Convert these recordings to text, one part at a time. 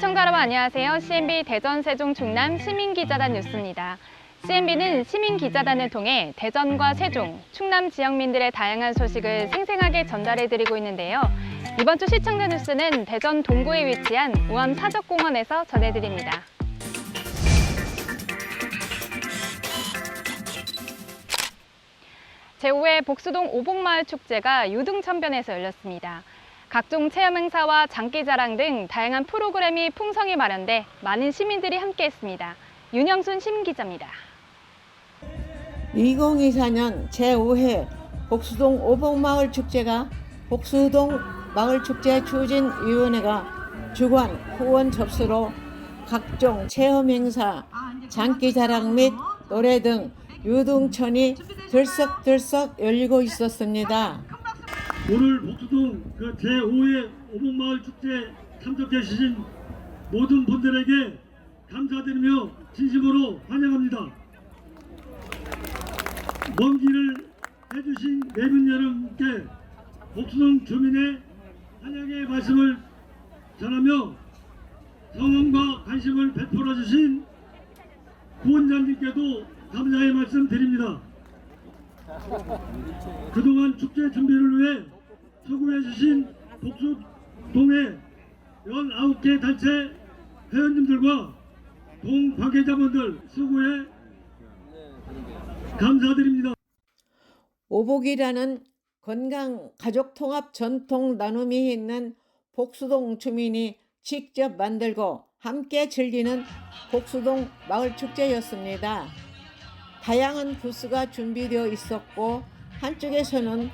시청자 여러분 안녕하세요. CNB 대전 세종 충남 시민기자단 뉴스입니다. CNB는 시민기자단을 통해 대전과 세종, 충남 지역민들의 다양한 소식을 생생하게 전달해드리고 있는데요. 이번 주 시청자 뉴스는 대전 동구에 위치한 우암 사적공원에서 전해드립니다. 제5회 복수동 오복마을 축제가 유등천변에서 열렸습니다. 각종 체험 행사와 장기자랑 등 다양한 프로그램이 풍성히 마련돼 많은 시민들이 함께했습니다. 윤영순 시민기자입니다. 2024년 제5회 복수동 오복마을 축제가 복수동 마을축제 추진위원회가 주관 후원 접수로 각종 체험 행사, 장기자랑 및 노래 등 유등천이 들썩들썩 열리고 있었습니다. 오늘 복수동 제5회 오복마을 축제 참석해 주신 모든 분들에게 감사드리며 진심으로 환영합니다. 먼 길을 해주신 내빈 여러분께 복수동 주민의 환영의 말씀을 전하며 성원과 관심을 베풀어 주신 후원자님께도 감사의 말씀 드립니다. 그동안 축제 준비를 위해 수고해 주신 복수동의 19개 단체 회원님들과 동 관계자분들 수고해 감사드립니다. 오복이라는 건강 가족 통합 전통 나눔이 있는 복수동 주민이 직접 만들고 함께 즐기는 복수동 마을 축제였습니다. 다양한 부스가 준비되어 있었고 한쪽에서는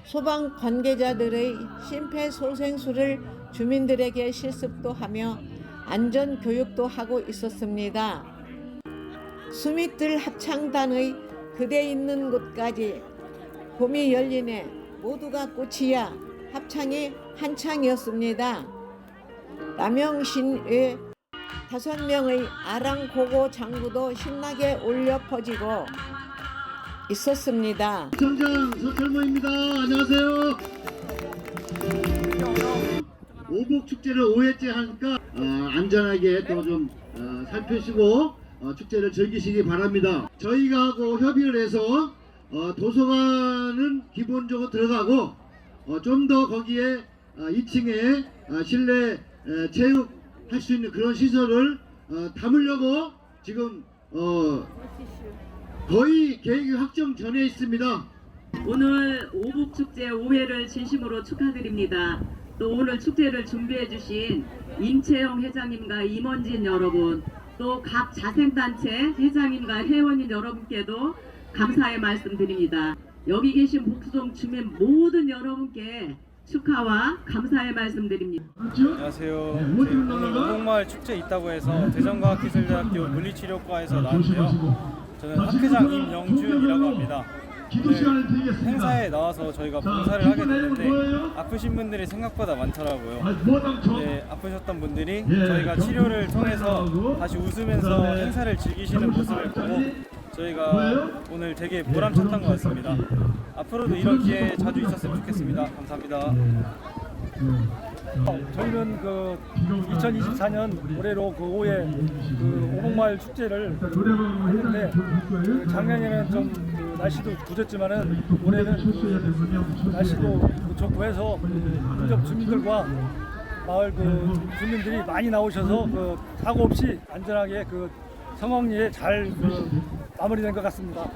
소방 관계자들의 심폐소생술을 주민들에게 실습도 하며 안전 교육도 하고 있었습니다. 수미들 합창단의 그대 있는 곳까지 봄이 열리네 모두가 꽃이야 합창이 한창이었습니다. 남영신 외 5명의 아랑고고 장구도 신나게 울려 퍼지고 있었습니다. 시청장 서철모입니다. 안녕하세요. 오복축제를 5회째 하니까 안전하게 또 좀 살피시고 축제를 즐기시기 바랍니다. 저희가 하고 협의를 해서 도서관은 기본적으로 들어가고 좀 더 거기에 2층에 실내 체육할 수 있는 그런 시설을 담으려고 지금 거의 계획이 확정 전에 있습니다. 오늘 오복축제 5회를 진심으로 축하드립니다. 또 오늘 축제를 준비해 주신 임채영 회장님과 임원진 여러분, 또 각 자생단체 회장님과 회원님 여러분께도 감사의 말씀드립니다. 여기 계신 복수동 주민 모든 여러분께 축하와 감사의 말씀드립니다. 안녕하세요. 오늘 오복마을 축제 있다고 해서 대전과학기술대학교 물리치료과에서 나왔는데요. 저는 학회장 임영준이라고 합니다. 오늘 행사에 나와서 저희가 봉사를 하게 됐는데 아프신 분들이 생각보다 많더라고요. 아프셨던 분들이 저희가 치료를 통해서 다시 웃으면서 행사를 즐기시는 모습을 보고 저희가 오늘 되게 보람찼던 것 같습니다. 앞으로도 이런 기회 자주 있었으면 좋겠습니다. 감사합니다. 저희는 2024년 올해로 5회 오복마을 축제를 했는데 작년에는 좀 날씨도 굳었지만은 올해는 날씨도 좋고 해서 근접 주민들과 마을 주민들이 많이 나오셔서 사고 없이 안전하게 성황리에 잘 마무리된 것 같습니다.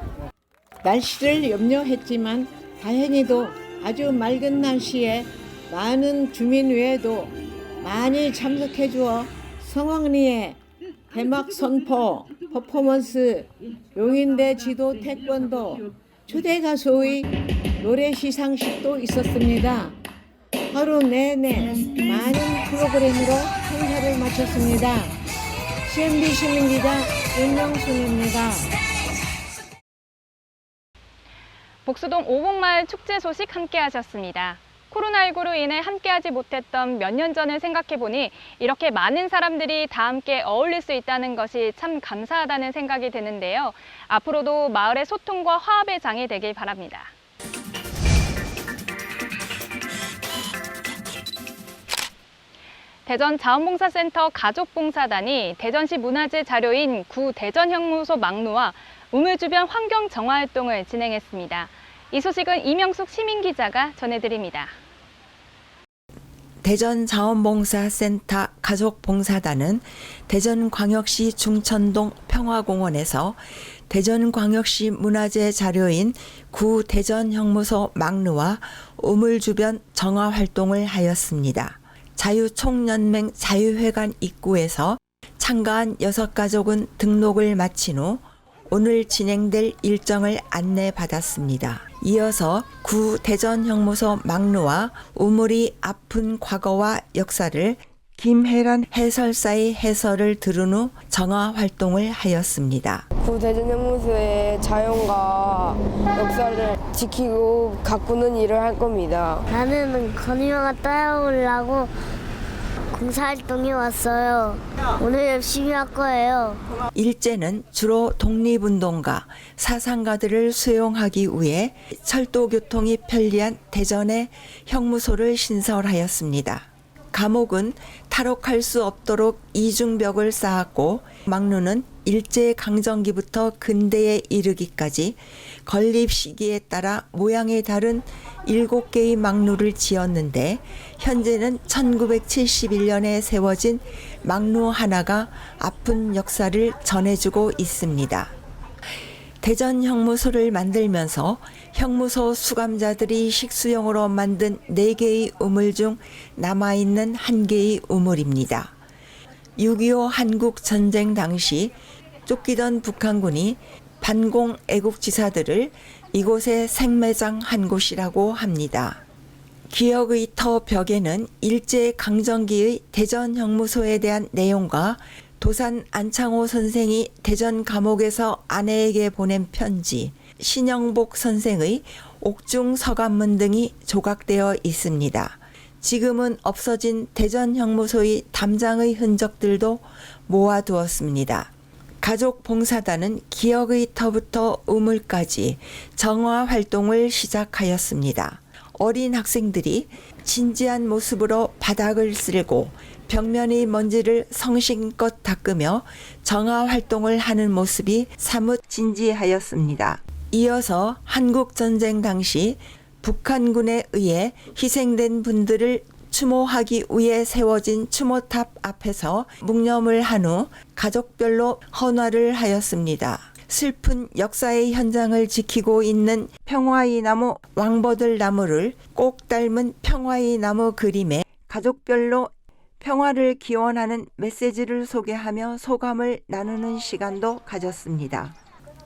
날씨를 염려했지만 다행히도 아주 맑은 날씨에 많은 주민 외에도 많이 참석해 주어 성황리에 개막 선포, 퍼포먼스, 용인대 지도 태권도, 초대 가수의 노래 시상식도 있었습니다. 하루 내내 많은 프로그램으로 행사를 마쳤습니다. CNB 시민기자 윤영순입니다. 복수동 오복마을 축제 소식 함께 하셨습니다. 코로나19로 인해 함께하지 못했던 몇 년 전을 생각해보니 이렇게 많은 사람들이 다 함께 어울릴 수 있다는 것이 참 감사하다는 생각이 드는데요. 앞으로도 마을의 소통과 화합의 장이 되길 바랍니다. 대전 자원봉사센터 가족봉사단이 대전시 문화재 자료인 구 대전형무소 막루와 우물 주변 환경 정화 활동을 진행했습니다. 이 소식은 이명숙 시민기자가 전해드립니다. 대전 자원봉사센터 가족봉사단은 대전광역시 중천동 평화공원에서 대전광역시 문화재 자료인 구 대전형무소 막루와 우물 주변 정화 활동을 하였습니다. 자유총연맹 자유회관 입구에서 참가한 6가족은 등록을 마친 후 오늘 진행될 일정을 안내받았습니다. 이어서 구 대전형무소 막루와 우물이 아픈 과거와 역사를 김혜란 해설사의 해설을 들은 후 정화 활동을 하였습니다. 구 대전형무소의 자연과 역사를 지키고 가꾸는 일을 할 겁니다. 나는 건이마가 따라오려고 봉사활동에 왔어요. 오늘 열심히 할 거예요. 일제는 주로 독립운동가, 사상가들을 수용하기 위해 철도 교통이 편리한 대전에 형무소를 신설하였습니다. 감옥은 탈옥할 수 없도록 이중벽을 쌓았고 막루는 일제강점기부터 근대에 이르기까지 건립 시기에 따라 모양이 다른 7개의 막루를 지었는데 현재는 1971년에 세워진 막루 하나가 아픈 역사를 전해주고 있습니다. 대전 형무소를 만들면서 형무소 수감자들이 식수용으로 만든 4개의 우물 중 남아있는 1개의 우물입니다. 6.25 한국전쟁 당시 쫓기던 북한군이 반공 애국지사들을 이곳에 생매장한 곳이라고 합니다. 기억의 터 벽에는 일제강점기의 대전 형무소에 대한 내용과 도산 안창호 선생이 대전 감옥에서 아내에게 보낸 편지, 신영복 선생의 옥중 서간문 등이 조각되어 있습니다. 지금은 없어진 대전 형무소의 담장의 흔적들도 모아두었습니다. 가족봉사단은 기억의 터부터 우물까지 정화 활동을 시작하였습니다. 어린 학생들이 진지한 모습으로 바닥을 쓸고 벽면의 먼지를 성심껏 닦으며 정화 활동을 하는 모습이 사뭇 진지하였습니다. 이어서 한국전쟁 당시 북한군에 의해 희생된 분들을 추모하기 위해 세워진 추모탑 앞에서 묵념을 한 후 가족별로 헌화를 하였습니다. 슬픈 역사의 현장을 지키고 있는 평화의 나무 왕버들 나무를 꼭 닮은 평화의 나무 그림에 가족별로 평화를 기원하는 메시지를 소개하며 소감을 나누는 시간도 가졌습니다.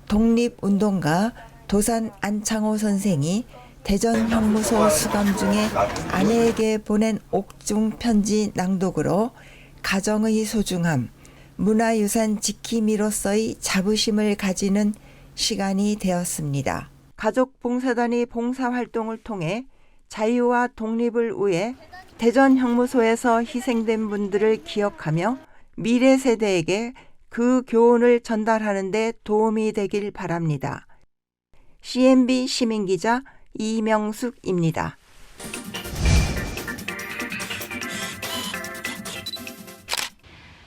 독립운동가 도산 안창호 선생이 대전 형무소 수감 중에 아내에게 보낸 옥중 편지 낭독으로 가정의 소중함, 문화유산 지킴이로서의 자부심을 가지는 시간이 되었습니다. 가족봉사단이 봉사활동을 통해 자유와 독립을 위해 대전 형무소에서 희생된 분들을 기억하며 미래 세대에게 그 교훈을 전달하는 데 도움이 되길 바랍니다. CNB 시민기자 이명숙입니다.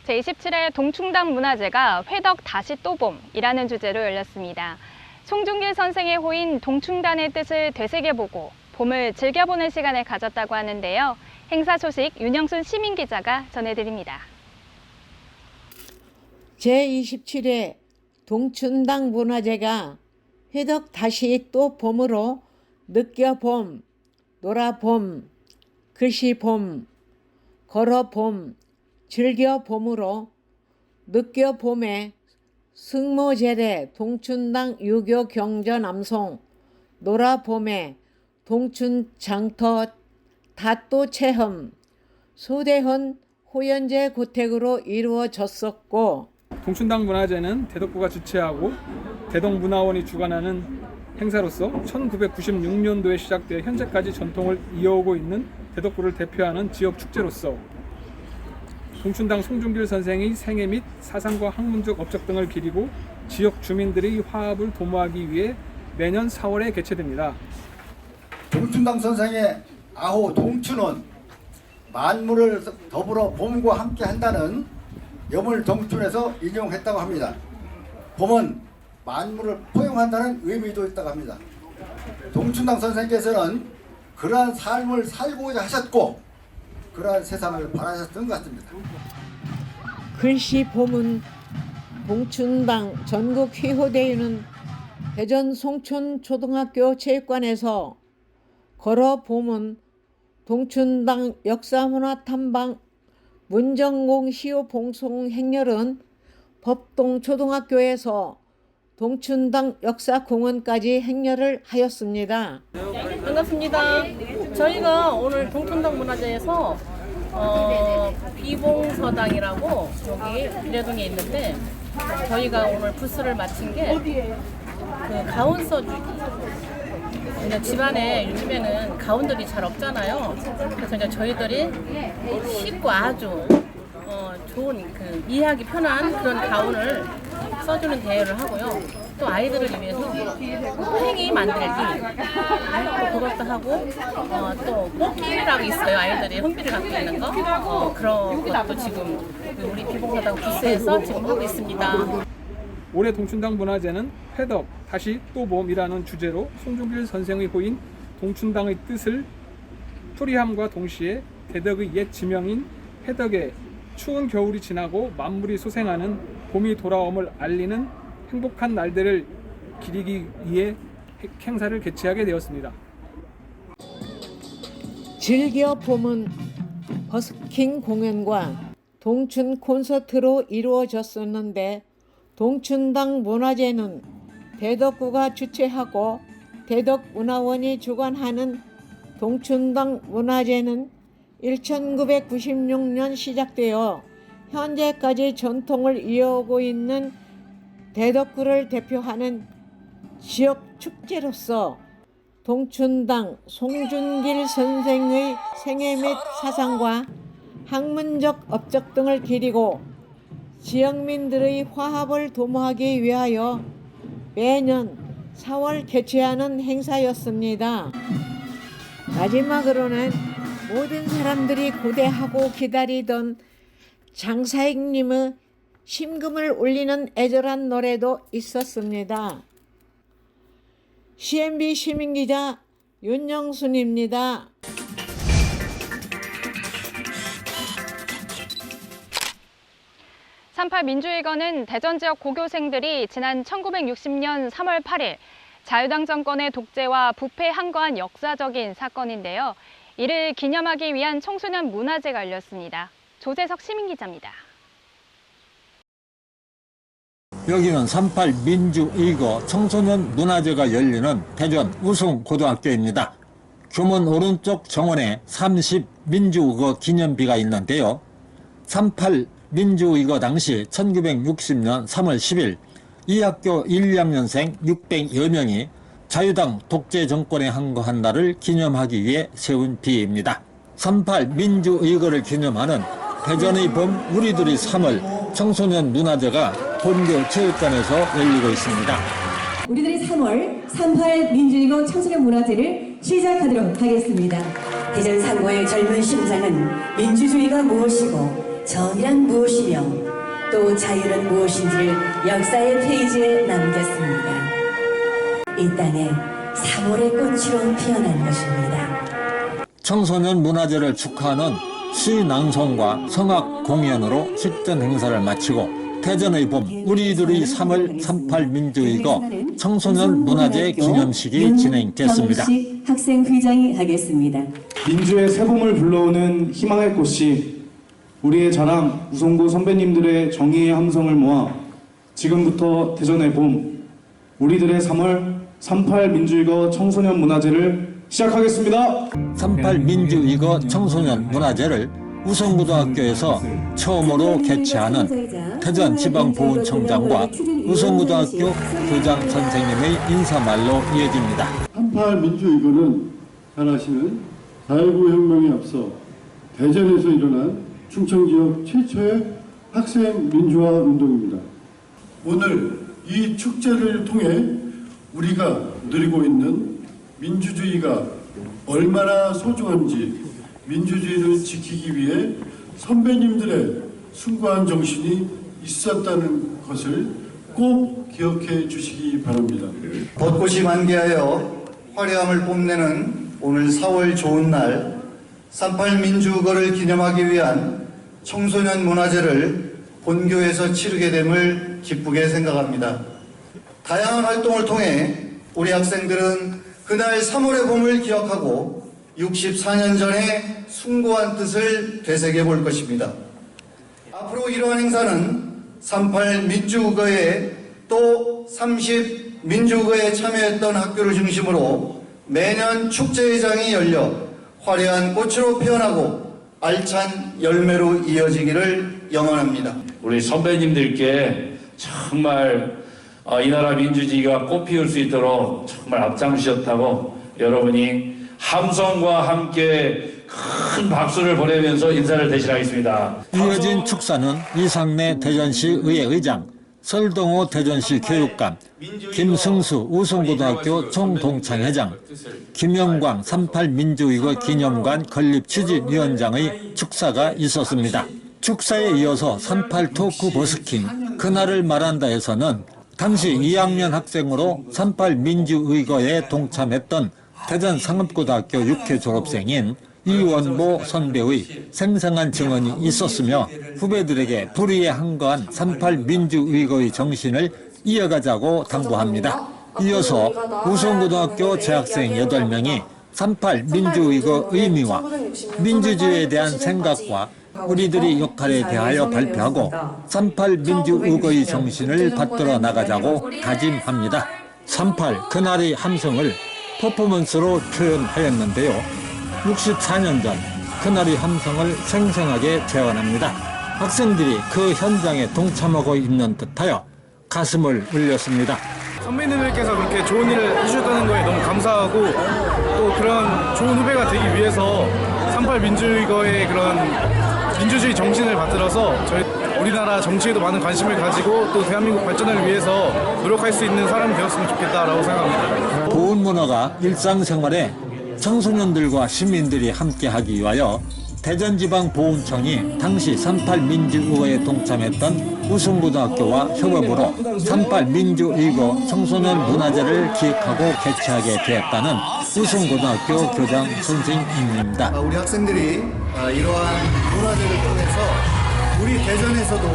제27회 동충당 문화제가 회덕 다시 또 봄이라는 주제로 열렸습니다. 송중길 선생의 호인 동충단의 뜻을 되새겨보고 봄을 즐겨보는 시간을 가졌다고 하는데요. 행사 소식 윤영순 시민기자가 전해드립니다. 제27회 동춘당 문화제가 회덕 다시 또 봄으로 느껴봄, 놀아봄, 글씨봄, 걸어봄, 즐겨봄으로 느껴봄에 승모제례 동춘당 유교 경전암송, 놀아봄에 동춘장터 다또 체험, 소대헌 호연제 고택으로 이루어졌었고 동춘당 문화제는 대덕구가 주최하고 대덕문화원이 주관하는 행사로서 1996년도에 시작되어 현재까지 전통을 이어오고 있는 대덕구를 대표하는 지역 축제로서 동춘당 송중길 선생의 생애 및 사상과 학문적 업적 등을 기리고 지역 주민들의 화합을 도모하기 위해 매년 4월에 개최됩니다. 동춘당 선생의 아호 동춘은 만물을 더불어 봄과 함께 한다는 염을 동춘에서 인용했다고 합니다. 봄은 만물을 포용한다는 의미도 있다고 합니다. 동춘당 선생께서는 그러한 삶을 살고자 하셨고 그러한 세상을 바라셨던 것 같습니다. 글씨 봄은 동춘당 전국휘호대회는 대전 송촌초등학교 체육관에서 걸어 봄은 동춘당 역사문화탐방 문정공 시호 봉송 행렬은 법동초등학교에서 동춘당 역사공원까지 행렬을 하였습니다. 반갑습니다. 저희가 오늘 동춘당 문화제에서 비봉서당이라고 여기 비례동에 있는데 저희가 오늘 부스를 마친 게 그 가운 써주기. 그냥 집안에 요즘에는 가운들이 잘 없잖아요. 그래서 이제 저희들이 쉽고 아주 좋은 그 이해하기 편한 그런 가운을 써주는 대회를 하고요. 또 아이들을 위해서 팽이 만들기 또 그것도 하고 또 뽑기라고 있어요. 아이들이 흥미를 갖고 있는 거 그런 것도 지금 우리 비봉사당 부스에서 지금 하고 있습니다. 올해 동춘당 문화제는 회덕 다시 또 봄이라는 주제로 송중길 선생의 호인 동춘당의 뜻을 풀이함과 동시에 대덕의 옛 지명인 회덕의 추운 겨울이 지나고 만물이 소생하는 봄이 돌아옴을 알리는 행복한 날들을 기리기 위해 행사를 개최하게 되었습니다. 즐겨 봄은 버스킹 공연과 동춘 콘서트로 이루어졌었는데 동춘당 문화제는 대덕구가 주최하고 대덕문화원이 주관하는 동춘당 문화제는 1996년 시작되어 현재까지 전통을 이어오고 있는 대덕구를 대표하는 지역 축제로서 동춘당 송준길 선생의 생애 및 사상과 학문적 업적 등을 기리고 지역민들의 화합을 도모하기 위하여 매년 4월 개최하는 행사였습니다. 마지막으로는 모든 사람들이 고대하고 기다리던 장사익님의 심금을 울리는 애절한 노래도 있었습니다. CNB 시민기자 윤영순입니다. 3.8 민주일거는 대전 지역 고교생들이 지난 1960년 3월 8일 자유당 정권의 독재와 부패에 항거한 역사적인 사건인데요. 이를 기념하기 위한 청소년 문화제가 열렸습니다. 조재석 시민기자입니다. 여기는 3.8 민주의거 청소년 문화제가 열리는 대전 우승고등학교입니다. 교문 오른쪽 정원에 30 민주의거 기념비가 있는데요. 3.8 민주의거 당시 1960년 3월 10일 이 학교 1, 2학년생 600여 명이 자유당 독재 정권에 항거한 날을 기념하기 위해 세운 비입니다. 3.8 민주의거를 기념하는 대전의 봄 우리들의 3월 청소년 문화제가 본교 체육관에서 열리고 있습니다. 우리들의 3월 3.8 민주의거 청소년 문화제를 시작하도록 하겠습니다. 대전 상고의 젊은 심장은 민주주의가 무엇이고 정의란 무엇이며 또 자유는 무엇인지를 역사의 페이지에 남겼습니다. 이 땅에 3월의 꽃으로 피어난 것입니다. 청소년 문화제를 축하하는 시 낭송과 성악 공연으로 식전 행사를 마치고 대전의 봄 우리들의 3월 3.8 민주의거 청소년 문화제 기념식이 진행됐습니다. 학생회장이 하겠습니다. 민주의 새봄을 불러오는 희망의 꽃이 우리의 자랑 우성고 선배님들의 정의의 함성을 모아 지금부터 대전의 봄 우리들의 3월 3.8 민주의거 청소년 문화제를 시작하겠습니다. 3.8 민주의거 청소년 문화제를 우성고등학교에서 처음으로 개최하는 대전지방보훈청장과 우성고등학교 교장 선생님의 인사말로 이어집니다. 3.8 민주의거는 잘 아시는 4.19 혁명에 앞서 대전에서 일어난 충청지역 최초의 학생 민주화 운동입니다. 오늘 이 축제를 통해 우리가 누리고 있는 민주주의가 얼마나 소중한지 민주주의를 지키기 위해 선배님들의 숭고한 정신이 있었다는 것을 꼭 기억해 주시기 바랍니다. 벚꽃이 만개하여 화려함을 뽐내는 오늘 4월 좋은 날 38 민주거를 기념하기 위한 청소년 문화제를 본교에서 치르게 됨을 기쁘게 생각합니다. 다양한 활동을 통해 우리 학생들은 그날 3월의 봄을 기억하고 64년 전의 숭고한 뜻을 되새겨 볼 것입니다. 앞으로 이러한 행사는 38 민주국어회 또 30 민주국어에 참여했던 학교를 중심으로 매년 축제회장이 열려 화려한 꽃으로 피어나고 알찬 열매로 이어지기를 영원합니다. 우리 선배님들께 정말 이 나라 민주주의가 꽃피울 수 있도록 정말 앞장서셨다고 여러분이 함성과 함께 큰 박수를 보내면서 인사를 대신하겠습니다. 이어진 축사는 이상래 대전시 의회의장, 설동호 대전시 교육감, 김승수 우성고등학교 총동창회장, 김영광 38 민주의거 기념관 건립추진위원장의 축사가 있었습니다. 축사에 이어서 38 토크 버스킹, 그날을 말한다에서는 당시 2학년 학생으로 38 민주의거에 동참했던 대전 상업고등학교 6회 졸업생인 이원보 선배의 생생한 증언이 있었으며 후배들에게 불의에 항거한 38 민주의거의 정신을 이어가자고 당부합니다. 이어서 우성고등학교 재학생 8명이 38 민주의거 의미와 민주주의에 대한 생각과 우리들의 역할에 대하여 발표하고 38 민주의거의 정신을 받들어 나가자고 다짐합니다. 38 그날의 함성을 퍼포먼스로 표현하였는데요. 64년 전 그날의 함성을 생생하게 재현합니다. 학생들이 그 현장에 동참하고 있는 듯하여 가슴을 울렸습니다. 선배님들께서 그렇게 좋은 일을 해주셨다는 거에 너무 감사하고 또 그런 좋은 후배가 되기 위해서 38 민주의거의 그런 민주주의 정신을 받들어서 저희 우리나라 정치에도 많은 관심을 가지고 또 대한민국 발전을 위해서 노력할 수 있는 사람이 되었으면 좋겠다라고 생각합니다. 보훈 문화가 일상생활에 청소년들과 시민들이 함께하기 위하여 대전지방보훈청이 당시 38 민주의거에 동참했던 우성고등학교와 협업으로 38 민주의거 청소년 문화제를 기획하고 개최하게 되었다는 우성고등학교 교장 선생님입니다. 우리 학생들이 이러한 문화제를 통해서 우리 대전에서도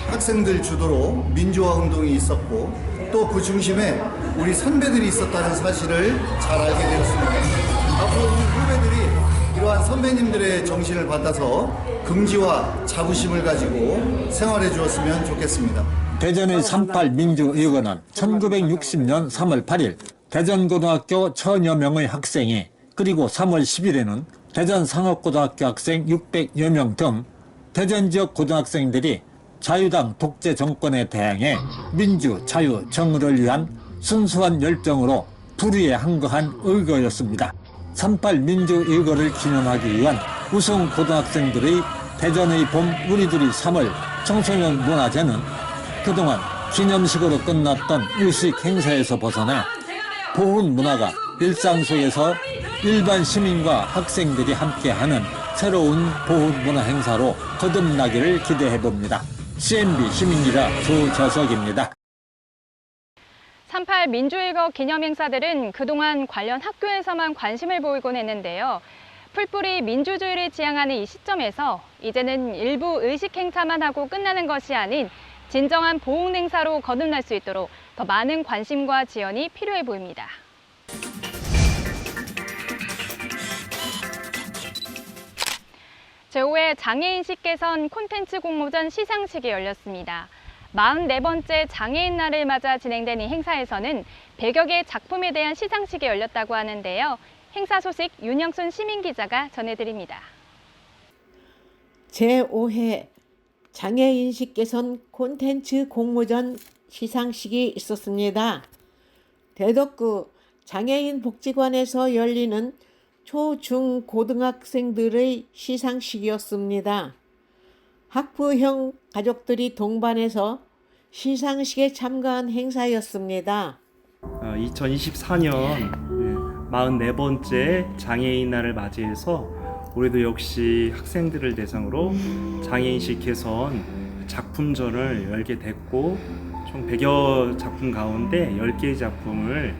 학생들 주도로 민주화 운동이 있었고 또 그 중심에 우리 선배들이 있었다는 사실을 잘 알게 되었습니다. 앞으로 우리 후배들이 이러한 선배님들의 정신을 받아서 긍지와 자부심을 가지고 생활해 주었으면 좋겠습니다. 대전의 38 민주의거는 1960년 3월 8일 대전고등학교 1000여 명의 학생이 그리고 3월 10일에는 대전 상업고등학교 학생 600여 명 등 대전 지역 고등학생들이 자유당 독재 정권에 대항해 민주, 자유, 정의를 위한 순수한 열정으로 불의에 항거한 의거였습니다. 38 민주의거를 기념하기 위한 우성 고등학생들의 대전의 봄 우리들의 3월 청소년 문화제는 그동안 기념식으로 끝났던 의식 행사에서 벗어나 보훈 문화가 일상 속에서 일반 시민과 학생들이 함께하는 새로운 보훈 문화 행사로 거듭나기를 기대해봅니다. CNB 시민기자 조재석입니다. 38 민주의거 기념행사들은 그동안 관련 학교에서만 관심을 보이곤 했는데요. 풀뿌리 민주주의를 지향하는 이 시점에서 이제는 일부 의식 행사만 하고 끝나는 것이 아닌 진정한 보훈 행사로 거듭날 수 있도록 더 많은 관심과 지원이 필요해 보입니다. 제5회 장애인식 개선 콘텐츠 공모전 시상식이 열렸습니다. 44번째 장애인 날을 맞아 진행된 이 행사에서는 100여 개의 작품에 대한 시상식이 열렸다고 하는데요. 행사 소식 윤영순 시민기자가 전해드립니다. 제5회 장애인식 개선 콘텐츠 공모전 시상식이 있었습니다. 대덕구 장애인 복지관에서 열리는 초, 중, 고등학생들의 시상식이었습니다. 학부형 가족들이 동반해서 시상식에 참가한 행사였습니다. 2024년 44번째 장애인 날을 맞이해서 올해도 역시 학생들을 대상으로 장애인식 개선 작품전을 열게 됐고 총 100여 작품 가운데 10개의 작품을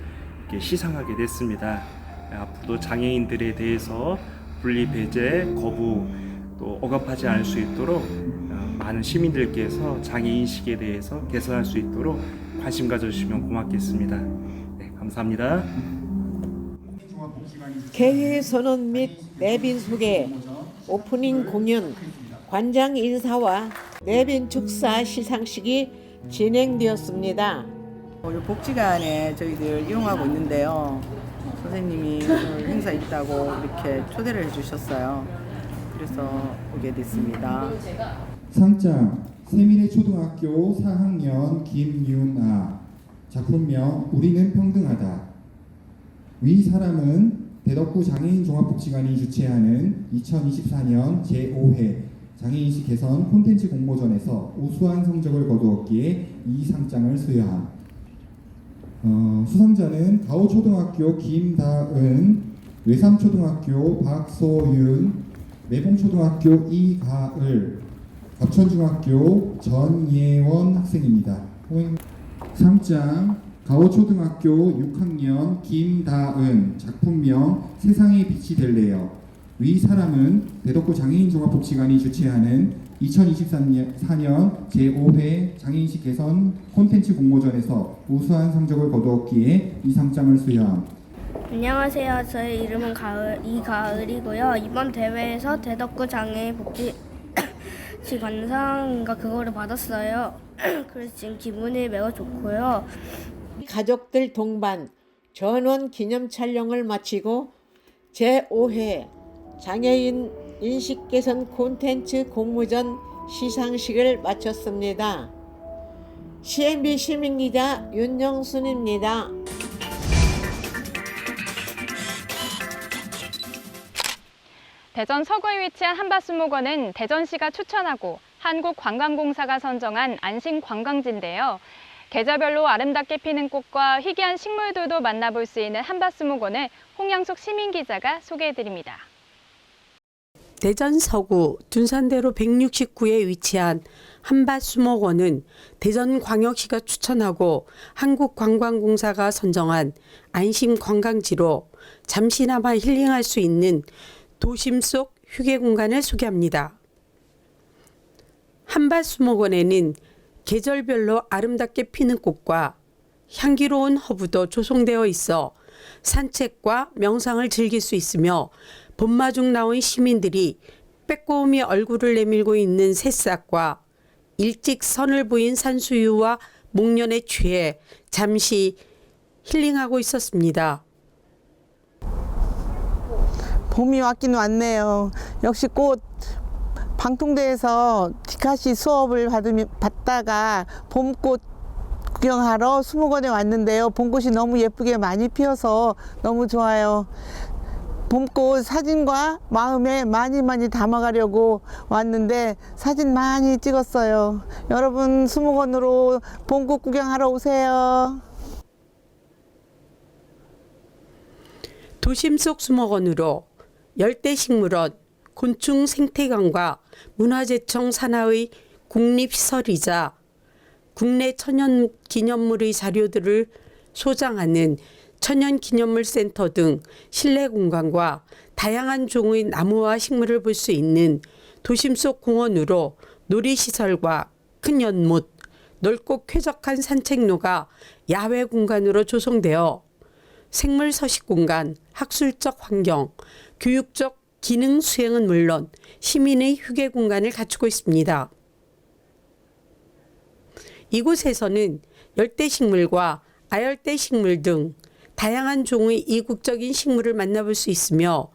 이렇게 시상하게 됐습니다. 앞으로도 장애인들에 대해서 분리 배제, 거부 또 억압하지 않을 수 있도록 많은 시민들께서 장애인식에 대해서 개선할 수 있도록 관심 가져주시면 고맙겠습니다. 네, 감사합니다. 개회 선언 및 내빈 소개, 오프닝 공연, 관장 인사와 내빈 축사 시상식이 진행되었습니다. 오늘 복지관에 저희들 이용하고 있는데요. 선생님이 오늘 행사 있다고 이렇게 초대를 해주셨어요. 그래서 오게 됐습니다. 상장 세민의 초등학교 4학년 김윤아. 작품명 우리는 평등하다. 위 사람은 대덕구 장애인 종합복지관이 주최하는 2024년 제5회 장애인식 개선 콘텐츠 공모전에서 우수한 성적을 거두었기에 이 상장을 수여함. 수상자는 가오초등학교 김다은, 외삼초등학교 박소윤, 매봉초등학교 이가을, 갑천중학교 전예원 학생입니다. 상장 가오초등학교 6학년 김다은. 작품명 세상의 빛이 될래요. 위 사람은 대덕구 장애인 종합복지관이 주최하는 2024년 제5회 장애인식 개선 콘텐츠 공모전에서 우수한 성적을 거두었기에 이 상장을 수여함. 안녕하세요. 저의 이름은 이가을이고요. 이번 대회에서 대덕구 장애인 복지관상인가 그거를 받았어요. 그래서 지금 기분이 매우 좋고요. 가족들 동반 전원 기념 촬영을 마치고 제5회 장애인 인식 개선 콘텐츠 공모전 시상식을 마쳤습니다. CNB 시민기자 윤영순입니다. 대전 서구에 위치한 한밭수목원은 대전시가 추천하고 한국관광공사가 선정한 안심관광지인데요. 계절별로 아름답게 피는 꽃과 희귀한 식물들도 만나볼 수 있는 한밭수목원을 홍양숙 시민기자가 소개해드립니다. 대전 서구 둔산대로 169에 위치한 한밭수목원은 대전광역시가 추천하고 한국관광공사가 선정한 안심관광지로 잠시나마 힐링할 수 있는 도심 속 휴게 공간을 소개합니다. 한밭수목원에는 계절별로 아름답게 피는 꽃과 향기로운 허브도 조성되어 있어 산책과 명상을 즐길 수 있으며 봄마중 나온 시민들이 빼꼼히 얼굴을 내밀고 있는 새싹과 일찍 선을 보인 산수유와 목련에 취해 잠시 힐링하고 있었습니다. 봄이 왔긴 왔네요. 역시 꽃 방통대에서 디카시 수업을 받다가 봄꽃 구경하러 수목원에 왔는데요. 봄꽃이 너무 예쁘게 많이 피어서 너무 좋아요. 봄꽃 사진과 마음에 많이 담아가려고 왔는데 사진 많이 찍었어요. 여러분 수목원으로 봄꽃 구경하러 오세요. 도심 속 수목원으로 열대식물원, 곤충 생태관과 문화재청 산하의 국립시설이자 국내 천연기념물의 자료들을 소장하는 천연기념물센터 등 실내 공간과 다양한 종의 나무와 식물을 볼 수 있는 도심 속 공원으로 놀이시설과 큰 연못, 넓고 쾌적한 산책로가 야외 공간으로 조성되어 생물 서식 공간, 학술적 환경, 교육적 기능 수행은 물론 시민의 휴게 공간을 갖추고 있습니다. 이곳에서는 열대식물과 아열대식물 등 다양한 종의 이국적인 식물을 만나볼 수 있으며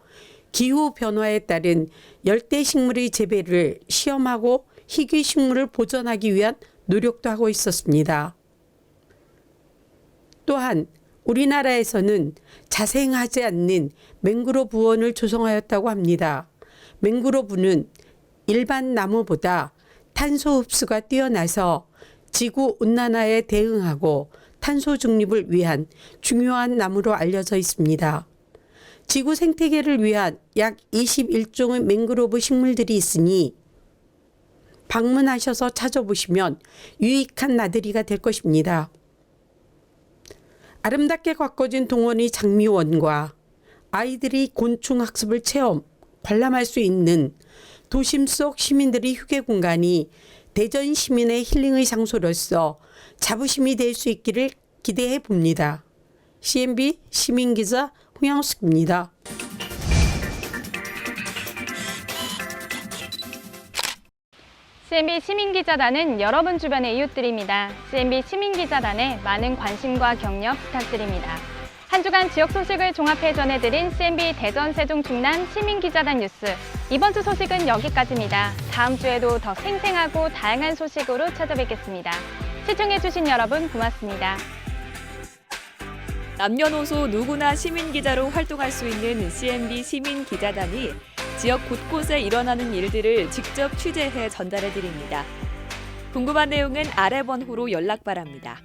기후 변화에 따른 열대식물의 재배를 시험하고 희귀식물을 보존하기 위한 노력도 하고 있었습니다. 또한 우리나라에서는 자생하지 않는 맹그로브원을 조성하였다고 합니다. 맹그로브는 일반 나무보다 탄소 흡수가 뛰어나서 지구 온난화에 대응하고 탄소 중립을 위한 중요한 나무로 알려져 있습니다. 지구 생태계를 위한 약 21종의 맹그로브 식물들이 있으니 방문하셔서 찾아보시면 유익한 나들이가 될 것입니다. 아름답게 가꿔진 동원이 장미원과 아이들이 곤충 학습을 체험, 관람할 수 있는 도심 속 시민들의 휴게 공간이 대전 시민의 힐링의 장소로서 자부심이 될 수 있기를 기대해 봅니다. CNB 시민기자 홍영숙입니다. CNB 시민기자단은 여러분 주변의 이웃들입니다. CNB 시민기자단에 많은 관심과 격려 부탁드립니다. 한 주간 지역 소식을 종합해 전해드린 CNB 대전 세종 충남 시민기자단 뉴스. 이번 주 소식은 여기까지입니다. 다음 주에도 더 생생하고 다양한 소식으로 찾아뵙겠습니다. 시청해주신 여러분 고맙습니다. 남녀노소 누구나 시민기자로 활동할 수 있는 CNB 시민기자단이 지역 곳곳에 일어나는 일들을 직접 취재해 전달해 드립니다. 궁금한 내용은 아래 번호로 연락 바랍니다.